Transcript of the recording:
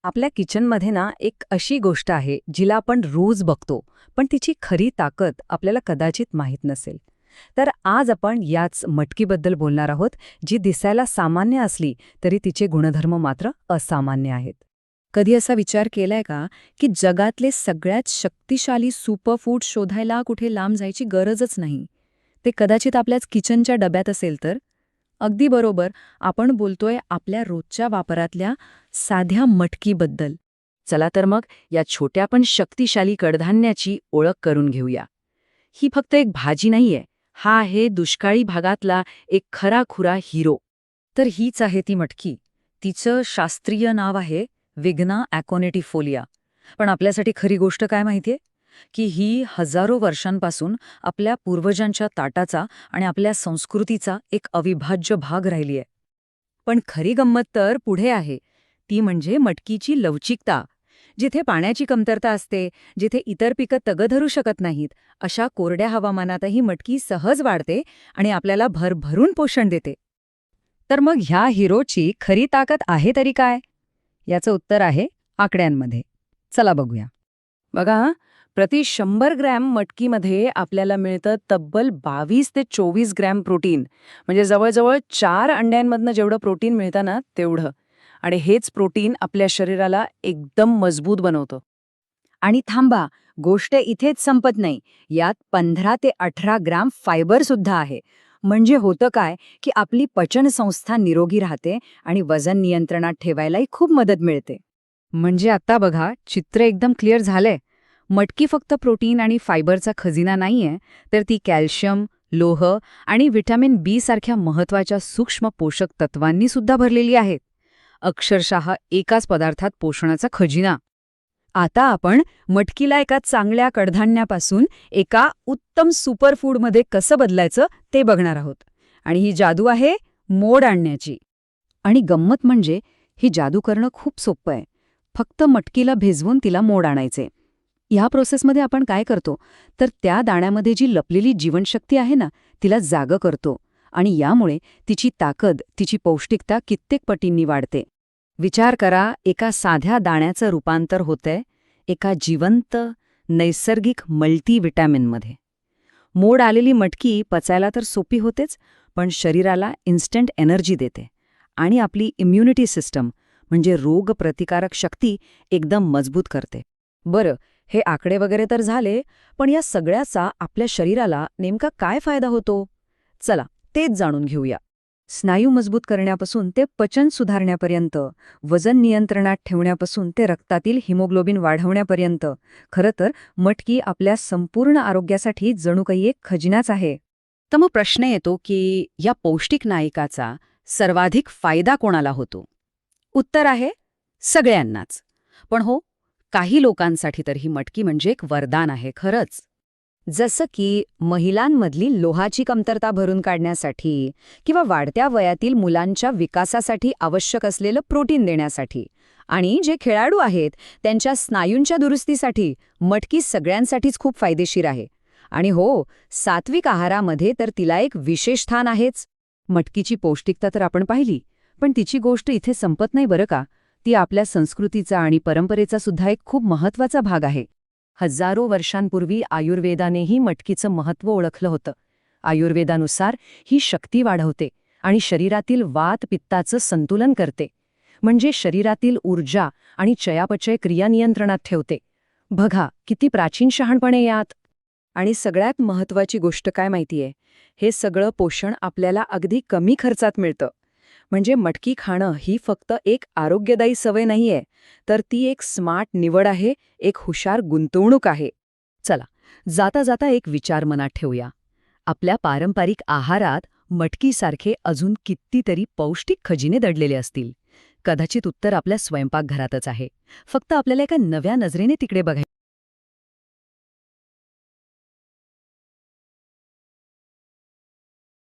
आपल्या किचनमध्ये ना एक अशी गोष्ट आहे जिला आपण रोज बघतो, पण तिची खरी ताकद आपल्याला कदाचित माहीत नसेल. तर आज आपण याच मटकीबद्दल बोलणार आहोत, जी दिसायला सामान्य असली तरी तिचे गुणधर्म मात्र असामान्य आहेत. कधी असा विचार केलाय का की जगातले सगळ्यात शक्तिशाली सुपरफूड शोधायला कुठे लांब जायची गरजच नाही, ते कदाचित आपल्याच किचनच्या डब्यात असेल तर? अगदी बरोबर, आपण बोलतोय आपल्या रोजच्या वापरातल्या साध्या मटकीबद्दल. चला तर मग या छोट्या पण शक्तिशाली कडधान्याची ओळख करून घेऊया. ही फक्त एक भाजी नाहीये, हा आहे दुष्काळी भागातला एक खराखुरा हिरो. तर हीच आहे ती मटकी. तिचं शास्त्रीय नाव आहे विग्ना ॲकोनिटिफोलिया. पण आपल्यासाठी खरी गोष्ट काय माहितीये? की ही हजारो वर्षांपासून आपल्या पूर्वजांच्या ताटाचा आणि आपल्या संस्कृतीचा एक अविभाज्य भाग राहिली आहे. पण खरी गंमत तर पुढे आहे. ती म्हणजे मटकीची लवचिकता. जिथे पाण्याची कमतरता असते, जिथे इतर पिकं तग धरू शकत नाहीत, अशा कोरड्या हवामानातही मटकी सहज वाढते आणि आपल्याला भरभरून पोषण देते. तर मग ह्या हिरोची खरी ताकद आहे तरी काय? याचं उत्तर आहे आकड्यांमध्ये. चला बघूया. बघा हं, प्रति 100 ग्रॅम मटकीमध्ये आपल्याला मिळतं तब्बल 22 ते 24 ग्रॅम प्रोटीन. म्हणजे जवळजवळ 4 अंड्यांमधनं जेवढं प्रोटीन मिळतं ना तेवढं. आणि हेच प्रोटीन आपल्या शरीराला एकदम मजबूत बनवतं. आणि थांबा, गोष्ट इथेच संपत नाही. यात 15 ते 18 ग्रॅम फायबर सुद्धा आहे. म्हणजे होतं काय की आपली पचनसंस्था निरोगी राहते आणि वजन नियंत्रणात ठेवायलाही खूप मदत मिळते. म्हणजे आता बघा, चित्र एकदम क्लिअर झालंय. मटकी फक्त प्रोटीन आणि फायबरचा खजिना नाहीये, तर ती कॅल्शियम, लोह आणि व्हिटॅमिन बी सारख्या महत्वाच्या सूक्ष्म पोषक तत्वांनी सुद्धा भरलेली आहे. अक्षरशः एकाच पदार्थात पोषणाचा खजिना. आता आपण मटकीला एका चांगल्या कडधान्यापासून एका उत्तम सुपरफूडमध्ये कसं बदलायचं ते बघणार आहोत. आणि ही जादू आहे मोड आणण्याची. आणि गंमत म्हणजे ही जादू करणं खूप सोपं आहे. फक्त मटकीला भिजवून तिला मोड आणायचे. ह्या प्रोसेसमध्ये आपण काय करतो, तर त्या दाण्यामध्ये जी लपलेली जीवनशक्ती आहे ना, तिला जागं करतो. आणि यामुळे तिची ताकद, तिची पौष्टिकता कित्येक पटींनी वाढते. विचार करा, एका साध्या दाण्याचं रूपांतर होतंय एका जिवंत, नैसर्गिक मल्टीव्हिटॅमिनमध्ये. मोड आलेली मटकी पचायला तर सोपी होतेच, पण शरीराला इन्स्टंट एनर्जी देते. आणि आपली इम्युनिटी सिस्टम म्हणजे रोगप्रतिकारक शक्ती एकदम मजबूत करते. बरं, हे आकडे वगैरे तर झाले, पण या सगळ्याचा आपल्या शरीराला नेमका काय फायदा होतो? चला, तेच जाणून घेऊया. स्नायू मजबूत करण्यापासून ते पचन सुधारण्यापर्यंत, वजन नियंत्रणात ठेवण्यापासून ते रक्तातील हिमोग्लोबिन वाढवण्यापर्यंत, खरं तर मटकी आपल्या संपूर्ण आरोग्यासाठी जणू काही एक खजिनाच आहे. तर मग प्रश्न येतो की या पौष्टिक नायकाचा सर्वाधिक फायदा कोणाला होतो? उत्तर आहे सगळ्यांनाच. पण हो, काही लोकांसाठी तर ही मटकी म्हणजे एक वरदान आहे खरंच. जसं की महिलांमधली लोहाची कमतरता भरून काढण्यासाठी किंवा वाढत्या वयातील मुलांच्या विकासासाठी आवश्यक असलेलं प्रोटीन देण्यासाठी. आणि जे खेळाडू आहेत त्यांच्या स्नायूंच्या दुरुस्तीसाठी मटकी सगळ्यांसाठीच खूप फायदेशीर आहे. आणि हो, सात्विक आहारामध्ये तर तिला एक विशेष स्थान आहेच. मटकीची पौष्टिकता तर आपण पाहिली, पण तिची गोष्ट इथे संपत नाही बरं का. ती आपल्या संस्कृतीचा आणि परंपरेचा सुद्धा एक खूप महत्वाचा भाग आहे. हजारो वर्षांपूर्वी आयुर्वेदानेही मटकीचं महत्त्व ओळखलं होतं. आयुर्वेदानुसार ही शक्ती वाढवते आणि शरीरातील वात पित्ताचं संतुलन करते. म्हणजे शरीरातील ऊर्जा आणि चयापचय क्रिया नियंत्रणात ठेवते. बघा, किती प्राचीन शहाणपणे यात. आणि सगळ्यात महत्त्वाची गोष्ट काय माहितीये? हे सगळं पोषण आपल्याला अगदी कमी खर्चात मिळतं. म्हणजे मटकी खाणं ही फक्त एक आरोग्यदायी सवय नाहीये, तर ती एक स्मार्ट निवड आहे, एक हुशार गुंतवणूक आहे. चला, जाता जाता एक विचार मनात ठेवूया. आपल्या पारंपरिक आहारात मटकीसारखे अजून कितीतरी पौष्टिक खजिने दडलेले असतील. कदाचित उत्तर आपल्या स्वयंपाकघरातच आहे. फक्त आपल्याला एका नव्या नजरेने तिकडे बघायचं.